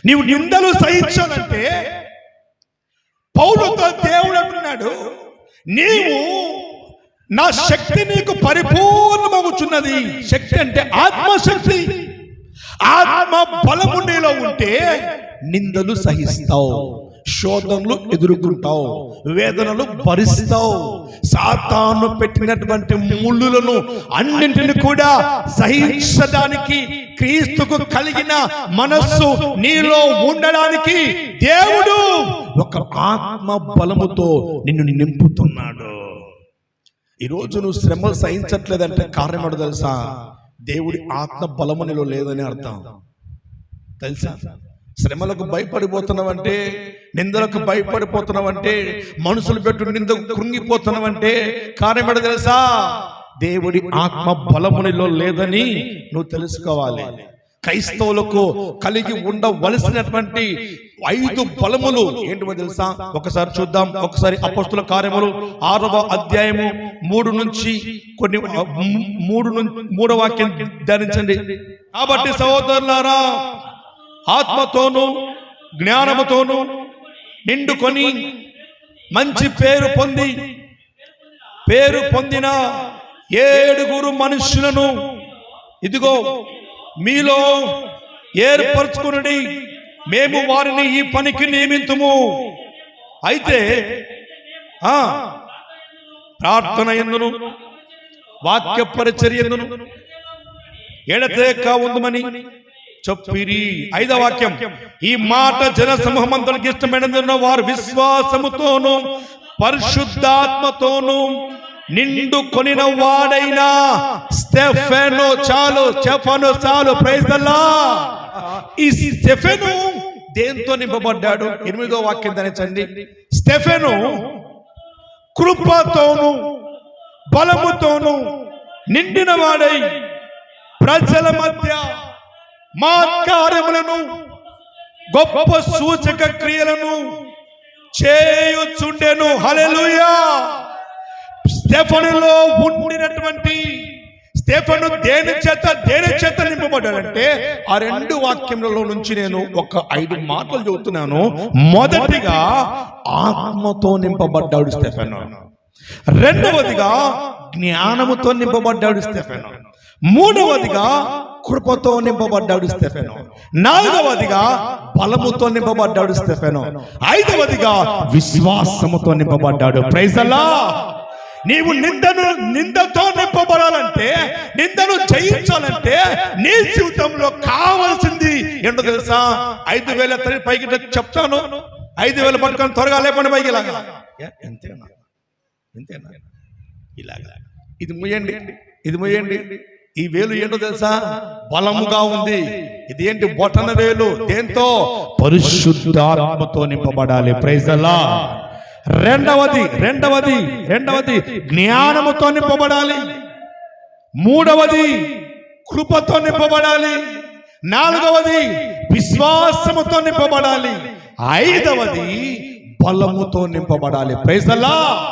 నీవు నిందలు సహించాలంటే పౌలుతో దేవుడు అంటున్నాడు, నీవు నా శక్తి నీకు పరిపూర్ణమవుతున్నది. శక్తి అంటే ఆత్మశక్తి. ఆత్మ బలము నీలో ఉంటే నిందలు సహిస్తావు, శోధనలు ఎదుర్కొంటావు, వేదనలు భరిస్తావు. సాతాను పెట్టినటువంటి ముళ్ళులను అన్నింటిని కూడా సహించడానికి, క్రీస్తుకు కలిగిన మనస్సు నీలో ఉండడానికి దేవుడు ఒక ఆత్మ బలముతో నిన్ను నింపుతున్నాడు. ఈరోజు నువ్వు శ్రమలు సహించట్లేదంటే కారణం ఏంటో తెలుసా? దేవుడి ఆత్మ బలము నీలో లేదని అర్థం. తెలుసా? శ్రమలకు భయపడిపోతున్నావంటే, నిందలకు భయపడిపోతున్నావంటే, మనుషులు పెట్టు నింద కృంగిపోతున్నావంటే కారణం ఏంటో తెలుసా? దేవుడి ఆత్మ బలమునిలో లేదని నువ్వు తెలుసుకోవాలి. క్రైస్తవులకు కలిగి ఉండవలసినటువంటి 5 బలములు ఏంటో తెలుసా? ఒకసారి చూద్దాం. ఒకసారి అపోస్తుల కార్యములు 6వ అధ్యాయము 3 నుంచి 3వ వాక్యం ధ్యానించండి. కాబట్టి సహోదరులారా, ఆత్మతోను జ్ఞానముతోను నిండుకొని మంచి పేరు పొందిన 7 మనుషులను ఇదిగో మీలో ఏర్పరచుకుని మేము వారిని ఈ పనికి నియమింతుము. అయితే ప్రార్థన యందును వాక్య పరిచర్యందును ఎడతెగక ఉందుమని చెప్పిరి. 5వ వాక్యం, ఈ మాట జన సమూహమంతటికి ఇష్టమైనందున వారు విశ్వాసముతోను పరిశుద్ధాత్మతోను నిండు కొనిన వాడైన స్టెఫెను చాలు. Praise the lord. ఈ స్టెఫెను దేంతో నింపబడ్డాడు? 8వ వాక్యం ధరించండి. స్టెఫెను కృపతోను బలముతోను నిండిన వాడై ప్రజల మధ్య మహత్కార్యములను గొప్ప సూచక క్రియలను చేయుచుండెను. హల్లెలూయా. స్టెఫనులో ఉండినటువంటి స్టెఫను దేని చేత నింపబడ్డాడంటే ఆ 2 వాక్యములలో నుంచి నేను ఒక 5 మాటలు చెబుతున్నాను. మొదటిగా ఆత్మతో నింపబడ్డాడు స్టెఫను. రెండవదిగా జ్ఞానముతో నింపబడ్డాడు స్టెఫను. మూడవదిగా కృపతో నింపబడ్డాడు స్టెఫను. నాలుగవదిగా బలముతో నింపబడ్డాడు స్టెఫను. 5వదిగా విశ్వాసముతో నింపబడ్డాడు. Praise the lord. నీవు నిందతో నింపబడాలంటే, నిందను జయించాలంటే నీ జీవితంలో కావాల్సింది ఏంటో తెలుసా? 5,000 పైకి చెప్తాను. 5,000 పట్టుకొని త్వరగా లేపండి పైకి. ఇలాగా ఎంతేనా ఇలాగా ఇది ముయ్యండి. ఈ వేలు ఏంటో తెలుసా? బలముగా ఉంది. ఇది ఏంటి? బొటన వేలు. దేంతో? పరిశుద్ధాత్మతో నింపబడాలి. Praise the lord. రెండవది జ్ఞానముతో నింపబడాలి. మూడవది కృపతో నింపబడాలి. నాలుగవది విశ్వాసముతో నింపబడాలి. 5వది బలముతో నింపబడాలి. Praise the lord.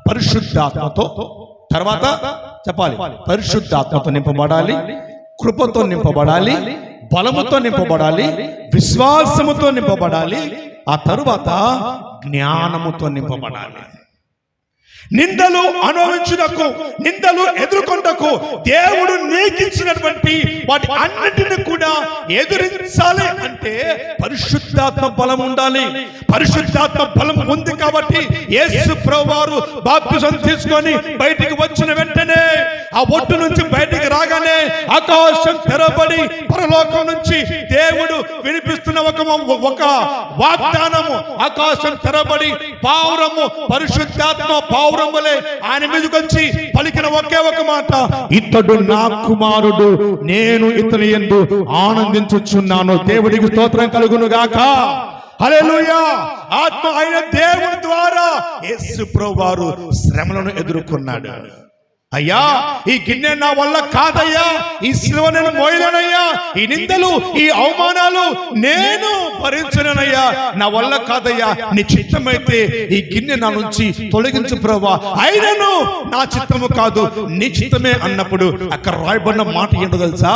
పరిశుద్ధాత్మతో తర్వాత చెప్పాలి, పరిశుద్ధాత్మతో నింపబడాలి, కృపతో నింపబడాలి, బలముతో నింపబడాలి, విశ్వాసముతో నింపబడాలి, ఆ తరువాత జ్ఞానముతో నింపబడాలి. నిందలు అనుభవించుటకు, నిందలు ఎదుర్కొంటకు దేవుడు నీకిచ్చినటువంటి వాటి అన్నిటిని కూడా ఎదురించాలి అంటే పరిశుద్ధాత్మ బలం ఉండాలి. పరిశుద్ధాత్మ బలం ఉంది కాబట్టి యేసు ప్రభువారు బాప్తిసం తీసుకొని బయటికి వచ్చిన వెంటనే ఆ ఒట్టు నుంచి బయటికి రాగానే ఆకాశం తెరవబడి పరలోకం నుంచి దేవుడు వినిపిస్తున్న ఒక వాగ్దానము, ఆకాశం తెరవబడి పావురము, పరిశుద్ధాత్మ పావురం వలె ఆయన మీదకి వచ్చి పలికిన ఒకే ఒక మాట, ఇతడు నా కుమారుడు, నేను ఇతని యందు ఆనందించుచున్నాను. దేవుడికి స్తోత్రం కలుగును గాక. హల్లెలూయా. ఆత్మ అయిన దేవుని ద్వారా యేసు ప్రభువారు శ్రమలను ఎదుర్కొన్నాడు. అయ్యా, ఈ గిన్నె నా వల్ల కాదయ్యా, ఈ సిలువ నేను మోయలేనయ్యా, ఈ నిందలు ఈ అవమానాలు నేను భరించలేనయ్యా, నా వల్ల కాదయ్యా, నీ చిత్తమైతే ఈ గిన్నె నా నుంచి తొలగించు ప్రభువా, అయినను నా చిత్తము కాదు నీ చిత్తమే అన్నప్పుడు అక్కడ రాయబడిన మాట ఏంటో తెలుసా?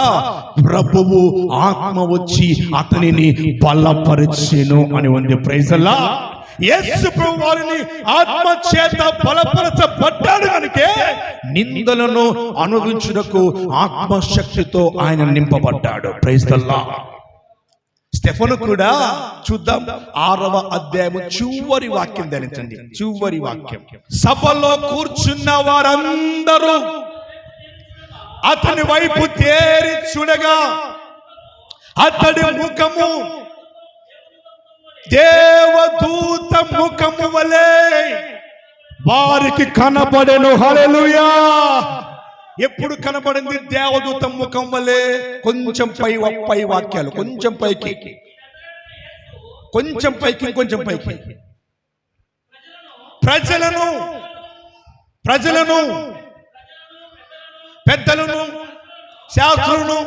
ప్రభువు ఆత్మ వచ్చి అతనిని బలపరిచెను అని ఉంది. Praise the lord. యేసు ప్రభువు వారిని ఆత్మ చేత బలపరచబడ్డాడు కనుకే నిందలను అనుభవించుటకు ఆత్మశక్తితో ఆయన నింపబడ్డాడు. Praise the Lord. స్టెఫను కూడా చూద్దాం, 6వ అధ్యాయము చివరి వాక్యం ధ్యానించండి. చివరి వాక్యం, సభలో కూర్చున్న వారందరూ అతని వైపు తేరి చూడగా అతడి ముఖము దేవదూత ముఖము వలె వారికి కనబడెను. హల్లెలూయా. ఎప్పుడు కనబడింది? దేవదూత ముఖం వలె. కొంచెం పై వాక్యాలు, కొంచెం పైకి, కొంచెం పైకి, ఇంకొంచెం పైకి. ప్రజలను పెద్దలను శాస్త్రులను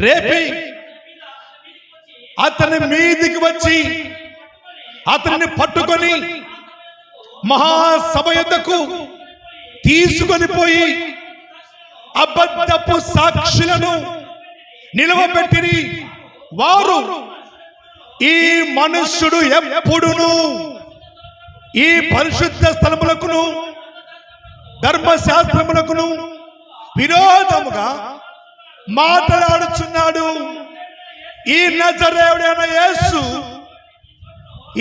రేపి అతని మీదికి వచ్చి అతనిని పట్టుకొని మహాసభ యొద్దకు తీసుకొని పోయి అబద్ధపు సాక్షులను నిలవబెట్టిరి. వారు ఈ మనుష్యుడు ఎప్పుడును ఈ పరిశుద్ధ స్థలములకును ధర్మశాస్త్రములకును విరోధముగా మాట్లాడుచున్నాడు. ఈ నజరేయుడైన యేసు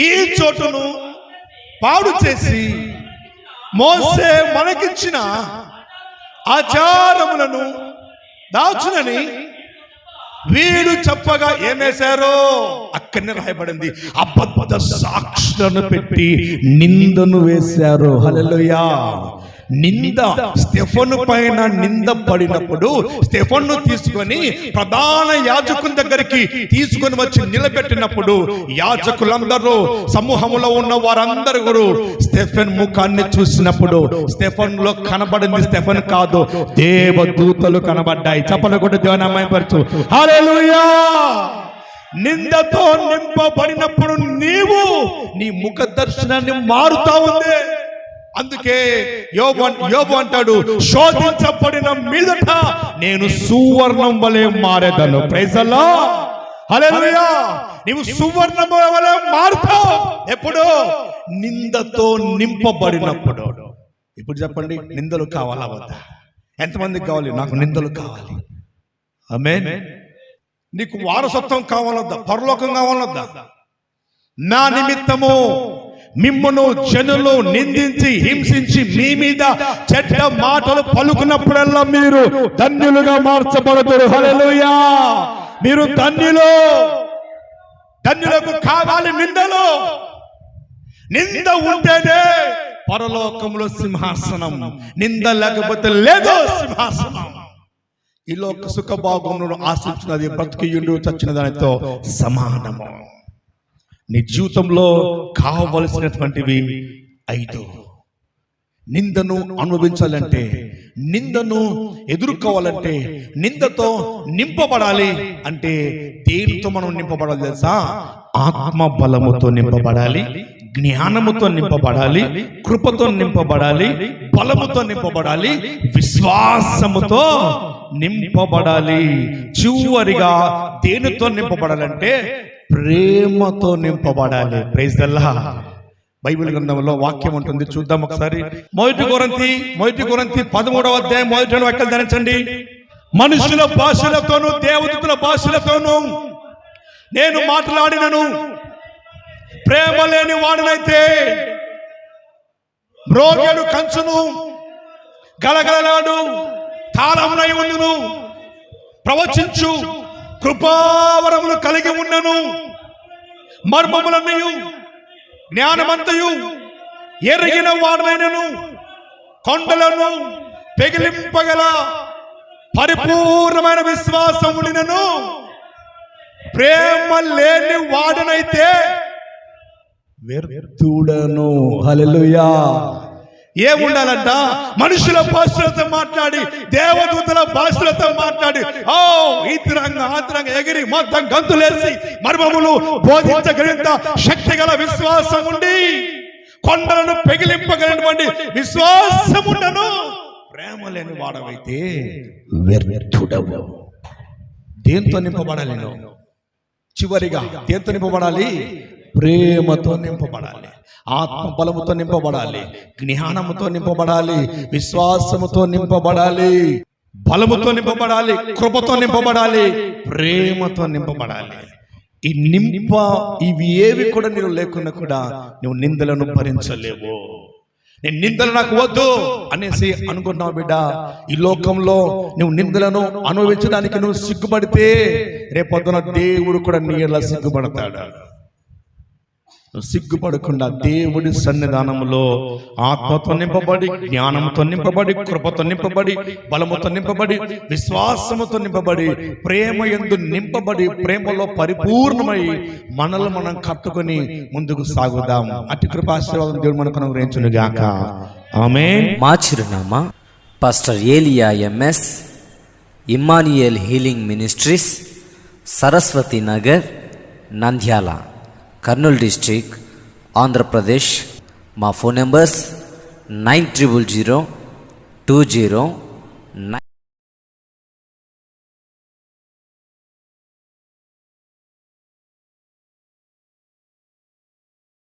ఈ చోటును పాడు చేసి మోసే మనకిచ్చిన ఆచారములను దాచునని వీడు చెప్పగా ఏమేశారో అక్కడనే రాయబడింది, అబద్ధ సాక్షులను పెట్టి నిందను వేశారు. హల్లెలూయా. నింద, స్టెఫను పైన నింద పడినప్పుడు స్టెఫను తీసుకొని ప్రధాన యాజకుని దగ్గరికి తీసుకొని వచ్చి నిలబెట్టినప్పుడు యాజకులందరూ, సమూహంలో ఉన్న వారందరూ స్టెఫెన్ ముఖాన్ని చూసినప్పుడు స్టెఫన్లో కనబడింది స్టెఫన్ కాదు, దేవదూతలు కనబడ్డాయి. చప్పలు కొట్టి దేవుని మహిమపరచు. హల్లెలూయా. నిందతో నింపబడినప్పుడు నీ ముఖ దర్శనాన్ని మారుతా ఉంది. అందుకే యోబు అంటాడు, శోధించబడిన మీదట నేను సువర్ణం వలె మారేదను. Praise the Lord. హల్లెలూయా. నీవు సువర్ణం వలె మారుతావు ఎప్పుడు? నిందతో నింపబడినప్పుడు. ఇప్పుడు చెప్పండి, నిందలు కావాలా వద్దా? ఎంతమందికి కావాలి? నాకు నిందలు కావాలి. ఆమేన్. నీకు వారసత్వం కావాలొద్దా? పరలోకం కావాలొద్దా? నా నిమిత్తము మిమ్మును జనులు నిందించి హింసించి మీ మీద చెడ్డ మాటలు పలుకున్నప్పుడల్లా మీరు ధన్యులుగా మార్చబడతారు. హల్లెలూయా. మీరు ధన్యులకు కావాలి నిందలు. నింద ఉంటేనే పరలోకంలో సింహాసనం, నింద లేకపోతే లేదు సింహాసనం. ఈ లోక సుఖ భాగములను ఆశించినది బ్రతికియుండు చచ్చిన దానితో సమానము. నీ జీవితంలో కావలసినటువంటివి 5. నిందను అనుభవించాలంటే, నిందను ఎదుర్కోవాలంటే, నిందతో నింపబడాలి అంటే దేనితో మనం నింపబడాలి తెలుసా? ఆత్మ బలముతో నింపబడాలి, జ్ఞానముతో నింపబడాలి, కృపతో నింపబడాలి, బలముతో నింపబడాలి, విశ్వాసముతో నింపబడాలి. చివరిగా దేనితో నింపబడాలంటే ప్రేమతో నింపబడాలి. Praise the Lord. బైబిల్ గ్రంథంలో వాక్యం ఉంటుంది, చూద్దాం ఒకసారి. మొదటి కొరింథీ 13వ అధ్యాయం 1 వాక్యాలు ధ్యానించండి. మనుషుల భాషలతోనూ దేవదూతల భాషలతోనూ నేను మాట్లాడినను, ప్రేమ లేని వాడినైతే మ్రోగేడు కంచును గలగలలాడు తాళమునై ఉండును, ప్రవచించు కృపావరములు కలిగి ఉన్నను, మర్మములన్నయు జ్ఞానమంతయు ఎరిగిన వాడనైనను, కొండలను పెగిలింపగల పరిపూర్ణమైన విశ్వాసం ఉండినను, ప్రేమ లేని వాడనైతే వ్యర్థుడను. హల్లెలూయా. ఏముండాలంట? మనుషుల భాషలతో మాట్లాడి, దేవదూతల భాషలతో మాట్లాడి, ఓ ఈతిరంగ ఆతిరంగ ఎగిరి మొత్తం గంతులేసి మర్మములు బోధించగలిగిన శక్తి గల విశ్వాసం ఉండి, కొండలను పెగిలింపగలిగినటువంటి విశ్వాసం ఉండను, ప్రేమ లేని వాడవైతే వ్యర్థుడవు. దేంతో నింపబడాలి? చివరిగా దేంతో నింపబడాలి? ప్రేమతో నింపబడాలి, ఆత్మ బలముతో నింపబడాలి, జ్ఞానముతో నింపబడాలి, విశ్వాసముతో నింపబడాలి, బలముతో నింపబడాలి, కృపతో నింపబడాలి, ప్రేమతో నింపబడాలి. ఇవి ఏవి కూడా నీవు లేకున్నా కూడా నువ్వు నిందలను భరించలేవు. నేను నిందలు నాకు వద్దు అనేసి అనుకుంటున్నావు బిడ్డ. ఈ లోకంలో నువ్వు నిందలను అనుభవించడానికి నువ్వు సిగ్గుపడితే రేపొద్దున దేవుడు కూడా నీ ఎలా సిగ్గుపడతాడు. నువ్వు సిగ్గుపడకుండా దేవుడి సన్నిధానంలో ఆత్మతో నింపబడి, జ్ఞానంతో నింపబడి, కృపతో నింపబడి, బలముతో నింపబడి, విశ్వాసముతో నింపబడి, ప్రేమ యందు నింపబడి, ప్రేమలో పరిపూర్ణమై మనల్ని మనం కట్టుకొని ముందుకు సాగుదాం. అట్టి కృపాశీర్వాదం దేవుడు మనకు అనుగ్రహించును గాక. ఆమేన్. మా చిరునామా పాస్టర్ ఏలియా MS, Emmanuel healing ministries, Saraswati Nagar, Nandyal, Kurnool district, Andhra Pradesh. మా ఫోన్ నెంబర్స్ 900020